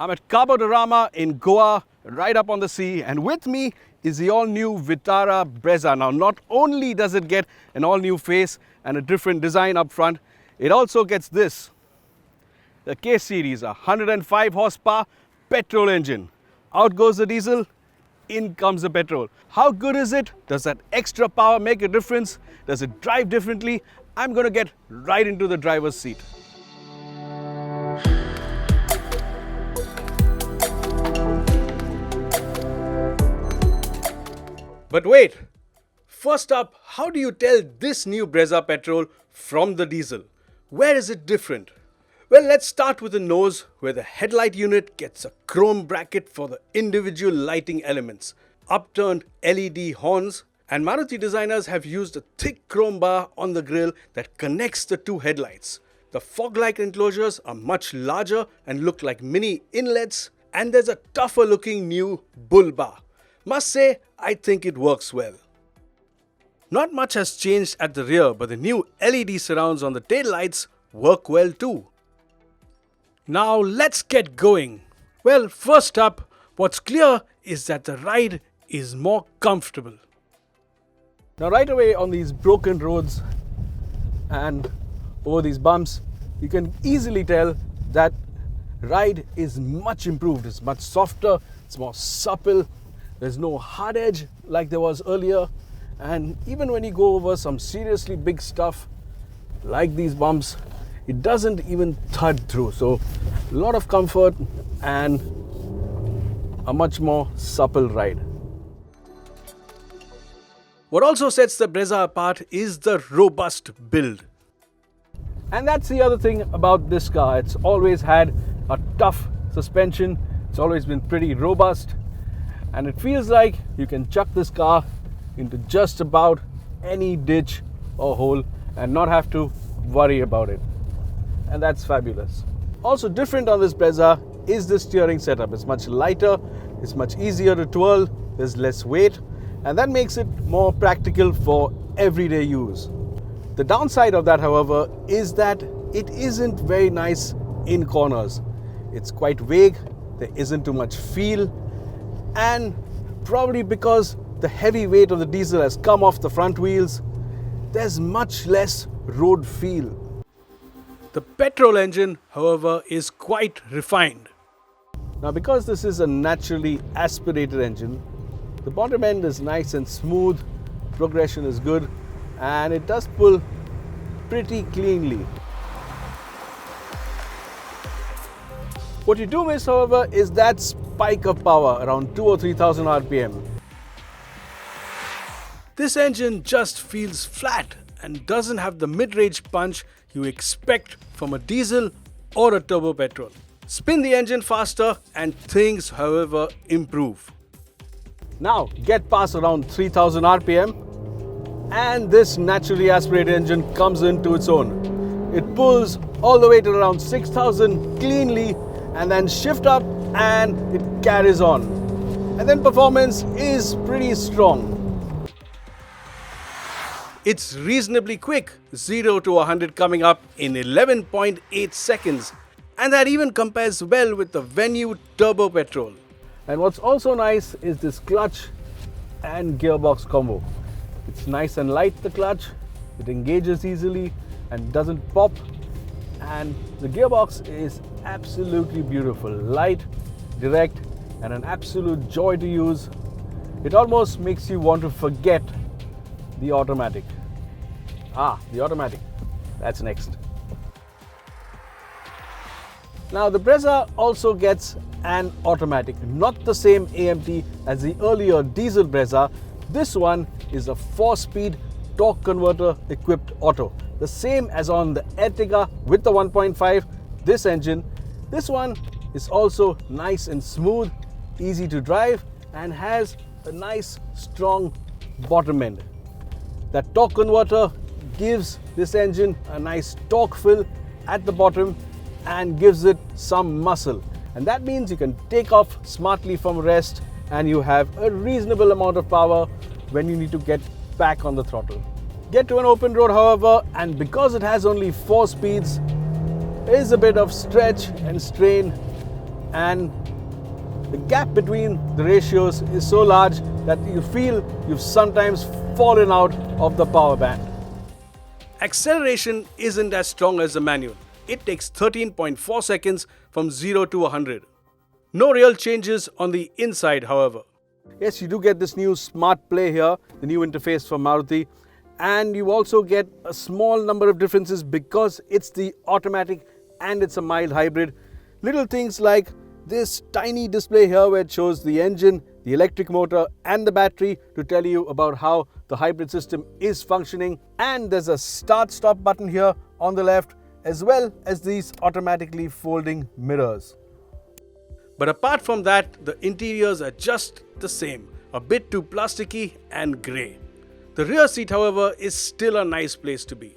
I'm at Cabo in Goa, right up on the sea, and with me is the all-new Vitara Brezza. Now, not only does it get an all-new face and a different design up front, it also gets this, the K series, a 105 horsepower petrol engine. Out goes the diesel, in comes the petrol. How good is it? Does that extra power make a difference? Does it drive differently? I'm going to get right into the driver's seat. But wait, first up, how do you tell this new Brezza petrol from the diesel? Where is it different? Well, let's start with the nose, where the headlight unit gets a chrome bracket for the individual lighting elements, upturned LED horns, and Maruti designers have used a thick chrome bar on the grille that connects the two headlights. The fog-like enclosures are much larger and look like mini inlets, and there's a tougher looking new bull bar. Must say, I think it works well. Not much has changed at the rear, but the new LED surrounds on the taillights work well too. Now let's get going. Well, first up, what's clear is that the ride is more comfortable. Now right away on these broken roads and over these bumps, you can easily tell that ride is much improved. It's much softer, it's more supple. There's no hard edge like there was earlier, and even when you go over some seriously big stuff like these bumps, it doesn't even thud through. So a lot of comfort and a much more supple ride. What also sets the Brezza apart is the robust build. And that's the other thing about this car. It's always had a tough suspension. It's always been pretty robust. And it feels like you can chuck this car into just about any ditch or hole and not have to worry about it. And that's fabulous. Also different on this Brezza is the steering setup. It's much lighter, it's much easier to twirl, there's less weight, and that makes it more practical for everyday use. The downside of that, however, is that it isn't very nice in corners. It's quite vague, there isn't too much feel, and probably because the heavy weight of the diesel has come off the front wheels, there's much less road feel. The petrol engine, however, is quite refined. Now, because this is a naturally aspirated engine, the bottom end is nice and smooth, progression is good, and it does pull pretty cleanly. What you do miss, however, is that spike of power around 2,000 or 3,000 RPM. This engine just feels flat and doesn't have the mid-range punch you expect from a diesel or a turbo petrol. Spin the engine faster and things, however, improve. Now get past around 3,000 RPM and this naturally aspirated engine comes into its own. It pulls all the way to around 6,000 cleanly and then shift up and it carries on. And then performance is pretty strong. It's reasonably quick, 0 to 100 coming up in 11.8 seconds, and that even compares well with the Venue turbo petrol. And what's also nice is this clutch and gearbox combo. It's nice and light, the clutch, it engages easily and doesn't pop, and the gearbox is absolutely beautiful, light, direct, and an absolute joy to use. It almost makes you want to forget the automatic. The automatic. That's next. Now the Brezza also gets an automatic, not the same AMT as the earlier diesel Brezza. This one is a 4-speed torque converter equipped auto. The same as on the Ertiga with the 1.5, this engine. This one is also nice and smooth, easy to drive, and has a nice strong bottom end. That torque converter gives this engine a nice torque fill at the bottom and gives it some muscle. And that means you can take off smartly from rest and you have a reasonable amount of power when you need to get back on the throttle. Get to an open road, however, and because it has only 4 speeds, there is a bit of stretch and strain and the gap between the ratios is so large that you feel you've sometimes fallen out of the power band. Acceleration isn't as strong as the manual. It takes 13.4 seconds from 0 to 100. No real changes on the inside, however. Yes, you do get this new Smart Play here, the new interface from Maruti, and you also get a small number of differences because it's the automatic and it's a mild hybrid. Little things like this tiny display here where it shows the engine, the electric motor and the battery to tell you about how the hybrid system is functioning. And there's a start-stop button here on the left, as well as these automatically folding mirrors. But apart from that, the interiors are just the same, a bit too plasticky and grey. The rear seat, however, is still a nice place to be.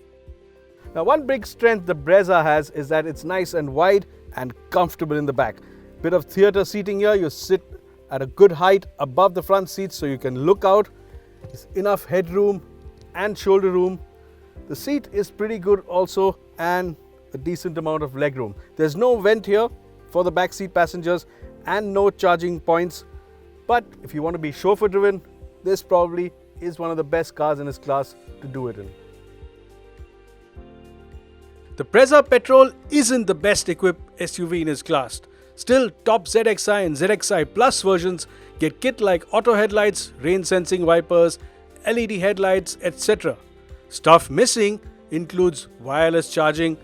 Now, one big strength the Brezza has is that it's nice and wide and comfortable in the back. Bit of theatre seating here, you sit at a good height above the front seats so you can look out. There's enough headroom and shoulder room. The seat is pretty good also and a decent amount of legroom. There's no vent here for the back seat passengers and no charging points. But if you want to be chauffeur driven, this probably is one of the best cars in its class to do it in. The Brezza Petrol isn't the best equipped SUV in its class. Still, top ZXi and ZXi Plus versions get kit like auto headlights, rain sensing wipers, LED headlights, etc. Stuff missing includes wireless charging,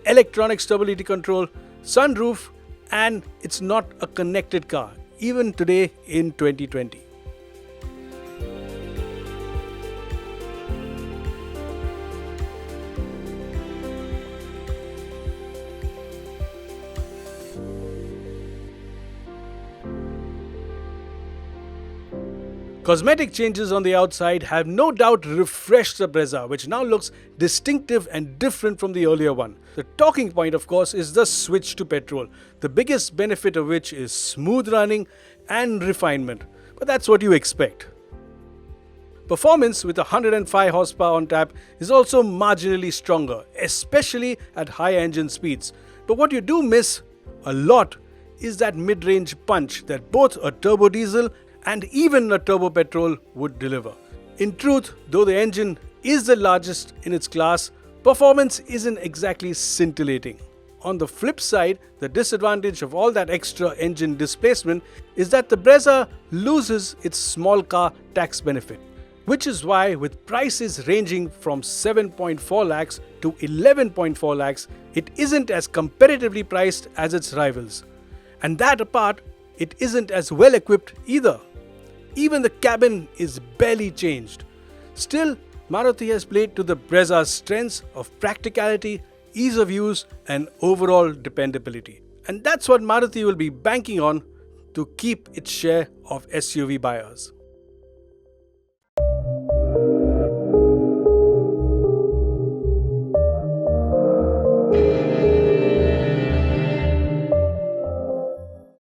electronic stability control, sunroof, and it's not a connected car, even today in 2020. Cosmetic changes on the outside have no doubt refreshed the Brezza, which now looks distinctive and different from the earlier one. The talking point, of course, is the switch to petrol, the biggest benefit of which is smooth running and refinement. But that's what you expect. Performance with 105 horsepower on tap is also marginally stronger, especially at high engine speeds. But what you do miss a lot is that mid-range punch that both a turbo diesel and even a turbo petrol would deliver. In truth, though the engine is the largest in its class, performance isn't exactly scintillating. On the flip side, the disadvantage of all that extra engine displacement is that the Brezza loses its small car tax benefit. Which is why, with prices ranging from 7.4 lakhs to 11.4 lakhs, it isn't as competitively priced as its rivals. And that apart, it isn't as well equipped either. Even the cabin is barely changed. Still, Maruti has played to the Brezza's strengths of practicality, ease of use and overall dependability. And that's what Maruti will be banking on to keep its share of SUV buyers.